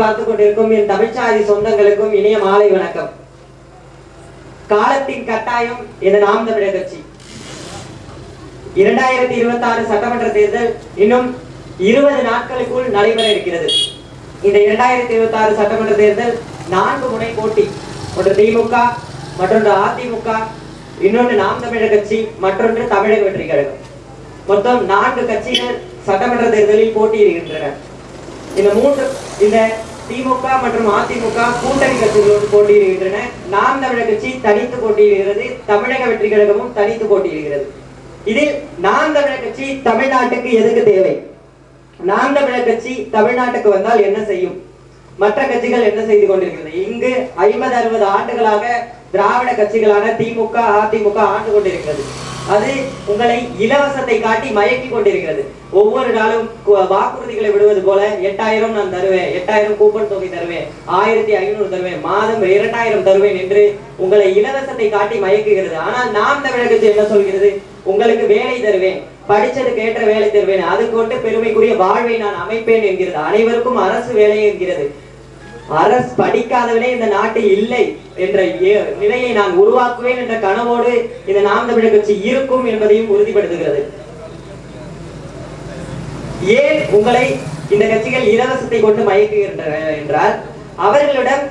பார்த்துக் கொண்டிருக்கும் என் தமிழ்ச்சாதி சொந்தங்களுக்கும் இனிய மாலை வணக்கம். காலத்தின் கட்டாயம் இந்த நாம் தமிழர் கட்சி 2026 சட்டமன்ற தேர்தல் இன்னும் 20 நாட்களுக்குள் நடைபெற இருக்கிறது. இந்த 2026 சட்டமன்ற தேர்தல் 4 முனை போட்டி. ஒன்று திமுக, மற்றொன்று அதிமுக, இன்னொன்று நாம் தமிழர் கட்சி, மற்றொன்று தமிழக வெற்றி கழகம். மொத்தம் 4 கட்சிகள் சட்டமன்ற தேர்தலில் போட்டியிடுகின்றன. இந்த திமுக மற்றும் அதிமுக கூட்டணி கட்சிகளோடு போட்டியிடுகின்றன. நாம் தமிழர் கட்சி தனித்து போட்டியிடுகிறது. தமிழக வெற்றி கழகமும் தனித்து போட்டியிடுகிறது. இதில் நாம் தமிழர் கட்சி தமிழ்நாட்டுக்கு எதுக்கு தேவை? நாம் தமிழர் கட்சி தமிழ்நாட்டுக்கு வந்தால் என்ன செய்யும்? மற்ற கட்சிகள் என்ன செய்து கொண்டிருக்கிறது? இங்கு 50-60 ஆண்டுகளாக திராவிட கட்சிகளான திமுக, அதிமுக ஆண்டு கொண்டிருக்கிறது. அது உங்களை இலவசத்தை காட்டி மயக்கி கொண்டிருக்கிறது. ஒவ்வொரு நாளும் வாக்குறுதிகளை விடுவது போல 8000 நான் தருவேன், 8000 கூப்பன் தொகை தருவேன், 1500 தருவேன், மாதம் 2000 தருவேன் என்று உங்களை இலவசத்தை காட்டி மயக்குகிறது. ஆனால் நாம் தமிழர் கட்சி என்ன சொல்கிறது? உங்களுக்கு வேலை தருவேன், படிச்சதுக்கு ஏற்ற வேலை தருவேன், அது கொண்டு பெருமைக்குரிய வாழ்வை நான் அமைப்பேன் என்கிறது. அனைவருக்கும் அரசு வேலை என்கிறது. அரசு படிக்காதவனே இந்த நாட்டில் இல்லை என்ற நிலையை நான் உருவாக்குவேன் என்ற கனவோடு இந்த நாம் தமிழர் கட்சி இருக்கும் என்பதையும் உறுதிப்படுத்துகிறது. ஏன் உங்களை இந்த கட்சிகள் இலவசத்தை கொண்டு மயக்குகின்றன என்றால், அவர்களிடம்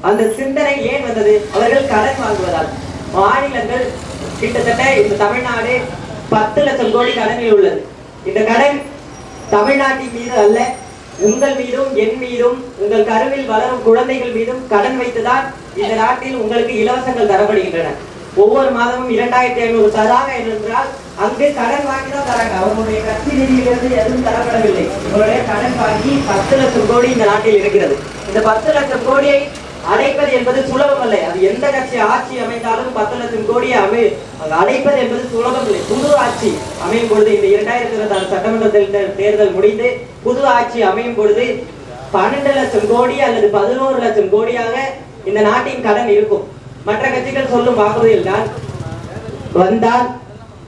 அந்த சிந்தனை ஏன் வந்தது? அவர்கள் கடன் வாங்குவதால். மாநிலங்கள் கிட்டத்தட்ட இந்த தமிழ்நாடு 10 லட்சம் கோடி கடனில் உள்ளது. இந்த கடன் தமிழ்நாட்டின் மீது அல்ல, உங்கள் மீதும் என் மீதும் உங்கள் கருவில் வளரும் குழந்தைகள் மீதும் கடன் வைத்துதான் இந்த நாட்டில் உங்களுக்கு இலவசங்கள் தரப்படுகின்றன. ஒவ்வொரு மாதமும் 2500 தராங்க என்றால் அங்கு கடன் வாங்கி தான் தராங்க. அவர்களுடைய கட்சி நிதியிலிருந்து எதுவும் தரப்படவில்லை. உங்களுடைய கடன் வாங்கி 10 லட்சம் கோடி இந்த நாட்டில் இருக்கிறது. இந்த 10 லட்சம் கோடியை அடைப்பது என்பது சுலபம் அல்ல. அது எந்த கட்சி ஆட்சி அமைந்தாலும் 10 லட்சம் கோடியை அடைப்பது என்பது சுலபம் இல்லை. புது ஆட்சி அமையும் பொழுது, இந்த 2026 சட்டமன்ற தேர்தல் முடிந்து புது ஆட்சி அமையும் பொழுது 12 லட்சம் கோடி அல்லது 11 லட்சம் கோடியாக இந்த நாட்டின் கடன் இருக்கும். மற்ற கட்சிகள் சொல்லும் வாக்குறுதியில் தான் வந்தால்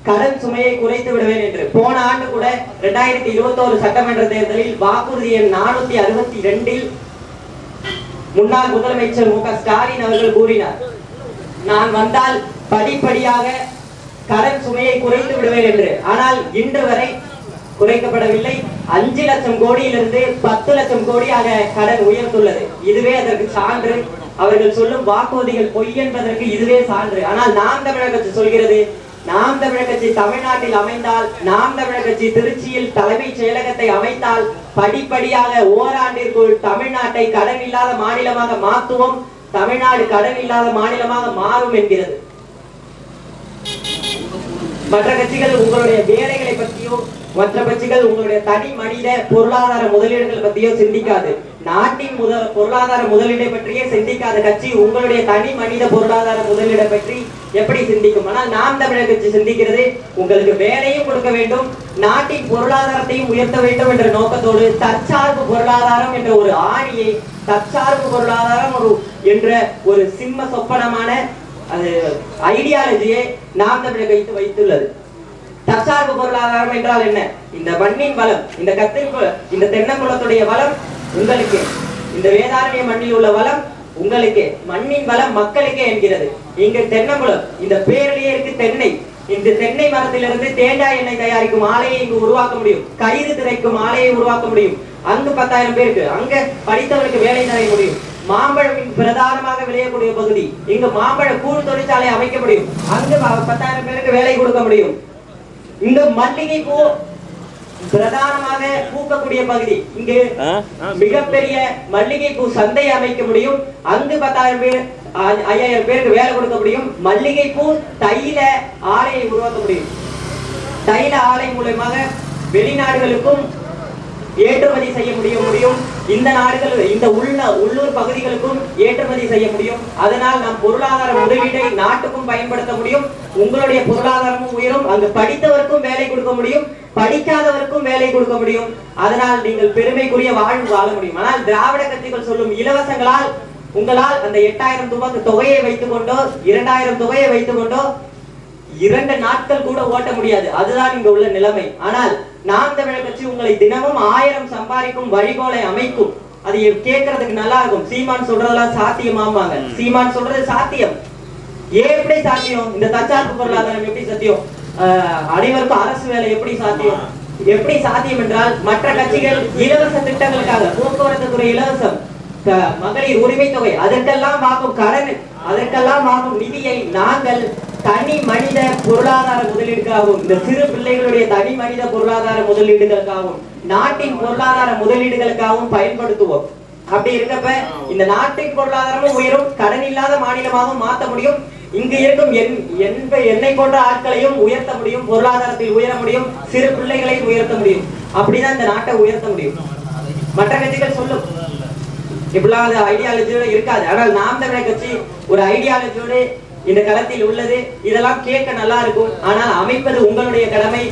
கடன் சுமையை குறைத்து விடுவேன் என்று. போன ஆண்டு கூட 2021 சட்டமன்ற தேர்தலில் வாக்குறுதி எண் 462 முன்னாள் முதலமைச்சர் மு.க. ஸ்டாலின் அவர்கள் கூறினார், நான் வந்தால் படிப்படியாக கடன் சுமையை குறைத்து விடுவேன் என்று. ஆனால் இன்று வரை குறைக்கப்படவில்லை. 5 லட்சம் கோடியிலிருந்து 10 லட்சம் கோடியாக கடன் உயர்ந்துள்ளது. இதுவே அதற்கு சான்று. அவர்கள் சொல்லும் வாக்குறுதிகள் பொய் என்பதற்கு இதுவே சான்று. ஆனால் நாம் தமிழர் கட்சி சொல்கிறது, நாம் தமிழர் கட்சி தமிழ்நாட்டில் அமைந்தால், நாம் தமிழர் கட்சி திருச்சியில் தலைமைச் செயலகத்தை அமைத்தால் படிப்படியாக ஓராண்டிற்குள் தமிழ்நாட்டை கடன் இல்லாத மாநிலமாக மாற்றுவோம், தமிழ்நாடு கடன் இல்லாத மாநிலமாக மாறும் என்கிறது. மற்ற கட்சிகள் உங்களுடைய வேலைகளை பற்றியோ, மற்ற கட்சிகள் உங்களுடைய தனி மனித பொருளாதார முதலீடுகள் பற்றியோ சிந்திக்காது. நாட்டின் பொருளாதார முதலீடை பற்றியே சிந்திக்காத கட்சி உங்களுடைய தனி மனித பொருளாதார முதலீடை பற்றி எப்படி சிந்திக்கும்? ஆனால் நாம் தமிழர் கட்சி சிந்திக்கிறது, உங்களுக்கு வேலையும் கொடுக்க வேண்டும், நாட்டின் பொருளாதாரத்தையும் உயர்த்த வேண்டும் என்ற நோக்கத்தோடு தற்சார்பு பொருளாதாரம் என்ற ஒரு ஆணியை, தற்சார்பு பொருளாதாரம் என்ற ஒரு சிம்ம சொப்பனமான ஐடியாலஜியை நாம் தமிழர் கட்சி வைத்துள்ளது. தற்சார்பு பொருளாதாரம் என்றால் என்ன? இந்த மண்ணின் வளம், இந்த தென்னங்குளத்துடைய வளம் உங்களுக்கு, இந்த வேதாரண்ய மண்ணில் உள்ள வளம் உங்களுக்கு, மண்ணின் வளம் மக்களுக்கே என்கிறது. இங்கு தென்னங்குளம், இந்த பேரிலேயே இருக்கு தென்னை. இந்த தென்னை மரத்திலிருந்து தேங்காய் எண்ணெய் தயாரிக்கும் ஆலையை இங்கு உருவாக்க முடியும். கயிறு திரைக்கும் ஆலையை உருவாக்க முடியும். அங்கு 10,000 பேருக்கு, அங்க படித்தவர்களுக்கு வேலை தர முடியும். மாம்பழம் பிரதானமாக விளையக்கூடிய பகுதி, இங்கு மாம்பழ கூழ் தொழிற்சாலை அமைக்க முடியும். அங்கு 10,000 பேருக்கு வேலை கொடுக்க முடியும். இங்கு மல்லிகை பூ பிரதானமாக பூக்கக்கூடிய பகுதி, இங்கு மிகப்பெரிய மல்லிகை பூ சந்தை அமைக்க முடியும். அங்கு 10,000 பேர், 5,000 பேருக்கு வேலை கொடுக்க முடியும். மல்லிகை பூ தைல ஆலையை உருவாக்க முடியும். தைல ஆலை மூலமாக வெளிநாடுகளுக்கும் ஏற்றுமதி செய்ய முடியும். இந்த நாடுகள், இந்த உள்ளூர் பகுதிகளுக்கும் ஏற்றுமதி செய்ய முடியும். அதனால் நாம் பொருளாதார முதலீட்டை நாட்டுக்கும் பயன்படுத்த முடியும். உங்களுடைய பொருளாதாரமும் உயரும். அங்கு படித்தவருக்கும் வேலை கொடுக்க முடியும், படிக்காதவருக்கும் வேலை கொடுக்க முடியும். அதனால் நீங்கள் பெருமைக்குரிய வாழ்வு வாழ முடியும். ஆனால் திராவிட கட்சிகள் சொல்லும் இலவசங்களால் உங்களால் அந்த 8000 தொகையை வைத்துக் கொண்டோ, 2000 தொகையை வைத்துக் கொண்டோ 2 நாட்கள் கூட ஓட்ட முடியாது. அதுதான் இங்க உள்ள நிலைமை. ஆனால் நாம் தமிழர் கட்சி உங்களை தினமும் 1000 சம்பாதிக்கும் வழிகோலை அமைக்கும். அது கேட்கறதுக்கு நல்லா இருக்கும். சீமான் சொல்றதெல்லாம் சாத்தியமாம்பாங்க. சீமான் சொல்றது சாத்தியம். எப்படி சாத்தியம்? இந்த தற்சார்பு பொருளாதாரம் எப்படி சாத்தியம்? அனைவருக்கும் அரசு வேலை எப்படி சாத்தியம்? எப்படி சாத்தியம் என்றால் மற்ற கட்சிகள் இலவச திட்டங்களுக்காக, போக்குவரத்து துறை இலவசம், மகளிர் உரிமை தொகை, அதற்கெல்லாம் வாங்கும் கடன், அதற்கெல்லாம் வாங்கும் நிதியை நாங்கள் தனி மனித பொருளாதார முதலீடுக்காகவும், இந்த சிறு பிள்ளைகளுடைய தனி மனித பொருளாதார முதலீடுகளுக்காகவும், நாட்டின் பொருளாதார முதலீடுகளுக்காகவும் பயன்படுத்துவோம். அப்படி இருக்கப்ப இந்த நாட்டின் பொருளாதாரமும் உயரும், கடன் இல்லாத மாநிலமாகவும் மாற்ற முடியும். இங்கு இருக்கும் என்னை போன்ற ஆட்களையும் உயர்த்த முடியும், பொருளாதாரத்தில் உயர முடியும், சிறு பிள்ளைகளையும் உயர்த்த முடியும். அப்படிதான் இந்த நாட்டை உயர்த்த முடியும். மற்ற கட்சிகள் சொல்லும் இப்படிலாம் ஐடியாலஜியோட இருக்காது. ஆனால் நாம் தமிழர் கட்சி ஒரு ஐடியாலஜியோடு இந்த களத்தில் உள்ளது. இதெல்லாம் கேட்க நல்லா இருக்கும். ஆனால் அமைப்பது உங்களுடைய கடமை.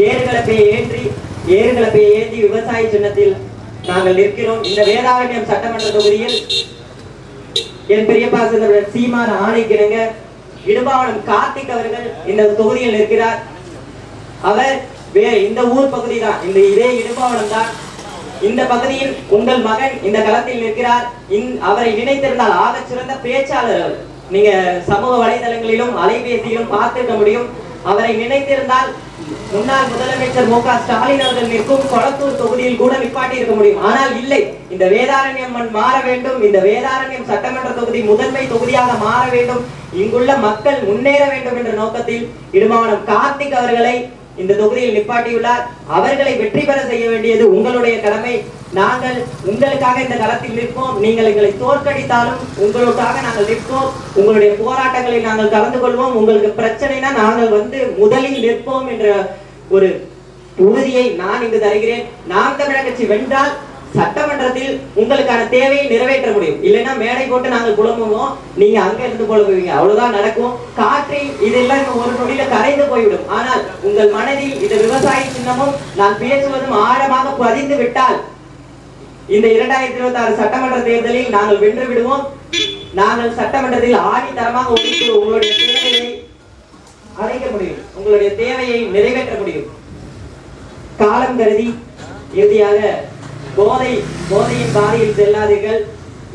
ஏறுகளப்பையை ஏந்தி விவசாய சின்னத்தில் நாங்கள் நிற்கிறோம். இந்த வேதாரண்யம் சட்டமன்ற தொகுதியில் என் பெரியப்பா சேர்ந்தவர் சீமான் ஆணைக்கிணங்க இடும்பாவனம் கார்த்திக் அவர்கள் இந்த தொகுதியில் நிற்கிறார். அவர் இந்த ஊர் பகுதி தான், இதே இடும்பாவனம் தான். இந்த பகுதியில் உங்கள் மகன் இந்த களத்தில் நிற்கிறார். அவரை நினைத்திருந்தால் ஆக சிறந்த பேச்சாளர் அவர். நீங்க சமூக வலைதளங்களிலும் அலைபேசியிலும் பார்த்திருக்க முடியும். அவரை நினைத்திருந்தால் முன்னாள் முதலமைச்சர் மு.க. ஸ்டாலின் அவர்கள் நிற்கும் கொளத்தூர் தொகுதியில் கூட நிப்பாட்டி இருக்க முடியும். ஆனால் இல்லை, இந்த வேதாரண்யம் மாற வேண்டும். இந்த வேதாரண்யம் சட்டமன்ற தொகுதி முதன்மை தொகுதியாக மாற வேண்டும். இங்குள்ள மக்கள் முன்னேற வேண்டும் என்ற நோக்கத்தில் இடும்பாவனம் கார்த்திக் அவர்களை இந்த தொகுதியில் நிப்பாட்டியுள்ளார். அவர்களை வெற்றி பெற செய்ய வேண்டியது உங்களுடைய கடமை. நாங்கள் உங்களுக்காக இந்த களத்தில் நிற்போம். நீங்கள் எங்களை தோற்கடித்தாலும் உங்களுக்காக நாங்கள் நிற்போம். உங்களுடைய போராட்டங்களில் நாங்கள் கலந்து கொள்வோம். உங்களுக்கு பிரச்சனைனா நாங்கள் முதலில் நிற்போம் என்ற ஒரு உறுதியை நான் இங்கு தருகிறேன். நாம் தமிழர் கட்சி வென்றால் சட்டமன்றத்தில் உங்களுக்கான தேவையை நிறைவேற்ற முடியும். இல்லைன்னா மேடை போட்டு நாங்கள் புலம்புவோம், நீங்க அங்க இருந்து புலம்புவீங்க. அவ்வளவுதான் நடக்கும். காற்றில் இதெல்லாம் ஒரு நொடியில கரைந்து போய்விடும். ஆனால் உங்கள் மனதில் இந்த விவசாய சின்னமும் நான் பேசுவதும் ஆழமாக பதிந்து விட்டால் இந்த 2026 சட்டமன்ற தேர்தலில் நாங்கள் வென்று விடுவோம். நாங்கள் சட்டமன்றத்தில் ஆணித்தரமாக ஒழித்து உங்களுடைய தேவையை அடைக்க முடியும், உங்களுடைய தேவையை நிறைவேற்ற முடியும். காலம் கருதி இறுதியாக போதையின் பாதையில் செல்லாதீர்கள்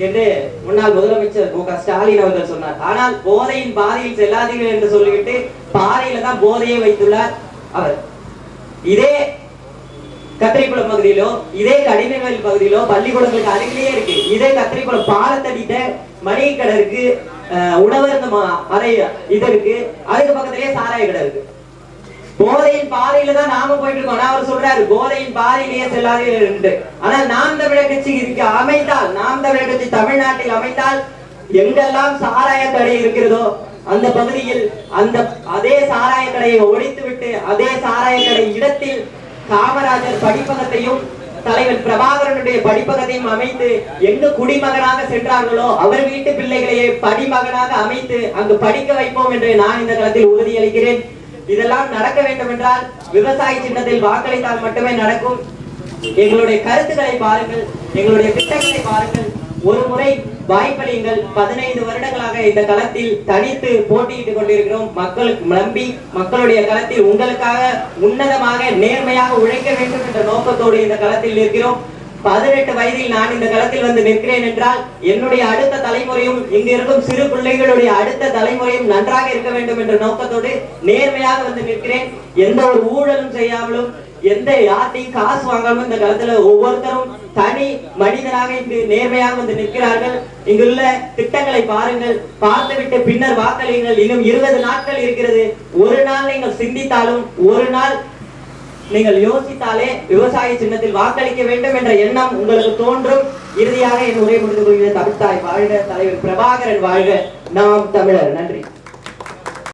என்று முன்னாள் முதலமைச்சர் மு.க. ஸ்டாலின் அவர்கள் சொன்னார். ஆனால் போதையின் பாதையில் செல்லாதீர்கள் என்று சொல்லிவிட்டு பாதையில தான் போதையை வைத்துள்ளார் அவர். இதே கத்திரிக்குளம் பகுதியிலோ, இதே கடினவேல் பகுதியிலோ பள்ளிக்கூடங்களுக்கு அருகிலேயே இருக்கு. இதே கத்திரிக்குளம் பாலத்தடித்த மளிகை கடை இருக்கு, உணவருந்த அறை இது இருக்கு, அதுக்கு பக்கத்திலேயே சாராய கடை இருக்கு. போதையின் பாதையில தான் நாம போயிட்டு இருக்கோம். அவர் சொல்றாரு போதையின் பாதையிலேயே செல்லாதீர்கள் என்று. ஆனால் நாம் தமிழர் கட்சி அமைத்தால், நாம் தமிழர் கட்சி தமிழ்நாட்டில் அமைத்தால் எங்கெல்லாம் சாராய கடை இருக்கிறதோ அந்த பகுதியில் அதே சாராய கடையை ஒழித்து விட்டு அதே சாராய கடை இடத்தில் காமராஜர் படிப்பகத்தையும் தலைவர் பிரபாகரனுடைய படிப்பகத்தையும் அமைத்து எங்கு குடிமகனாக சென்றார்களோ அவர் வீட்டு பிள்ளைகளையே படிமகனாக அமைத்து அங்கு படிக்க வைப்போம் என்று நான் இந்த களத்தில் உறுதியளிக்கிறேன். இதெல்லாம் நடக்க வேண்டும் என்றால் விவசாய சின்னத்தில் வாக்களித்தால் மட்டுமே நடக்கும். எங்களுடைய கருத்துக்களை பாருங்கள், எங்களுடைய திட்டங்களை பாருங்கள். ஒரு முறை வாய்ப்பளியுங்கள். 15 வருடங்களாக இந்த களத்தில் தனித்து போட்டியிட்டுக் கொண்டிருக்கிறோம். மக்களுக்கு நம்பி மக்களுடைய களத்தில் உங்களுக்காக உன்னதமாக நேர்மையாக உழைக்க வேண்டும் என்ற நோக்கத்தோடு இந்த களத்தில் நிற்கிறோம். 18 வயதில் நான் இந்த களத்தில் வந்து நிற்கிறேன் என்றால் என்னுடைய அடுத்த தலைமுறையும் இங்கு இருக்கும் சிறு பிள்ளைகளுடைய அடுத்த தலைமுறையும் நன்றாக இருக்க வேண்டும் என்ற நோக்கத்தோடு நேர்மையாக வந்து நிற்கிறேன். எந்த ஒரு ஊழலும் செய்யாமலும் எந்த யார்ட்டையும் காசு வாங்காமல் இந்த களத்துல ஒவ்வொருத்தரும் தனி மனிதனாக இங்கு நேர்மையாக வந்து நிற்கிறார்கள். இங்குள்ள திட்டங்களை பாருங்கள், பார்த்துவிட்டு பின்னர் வாக்களியுங்கள். இன்னும் 20 நாட்கள் இருக்கிறது. ஒரு நாள் நீங்கள் சிந்தித்தாலும், ஒரு நாள் நீங்கள் யோசித்தாலே விவசாய சின்னத்தில் வாக்களிக்க வேண்டும் என்ற எண்ணம் உங்களுக்கு தோன்றும். இறுதியாக என் உரை முடிந்து கொள்கிற தமிழ்தாய் வாழ்க, தலைவர் பிரபாகரன் வாழ்க, நாம் தமிழர். நன்றி.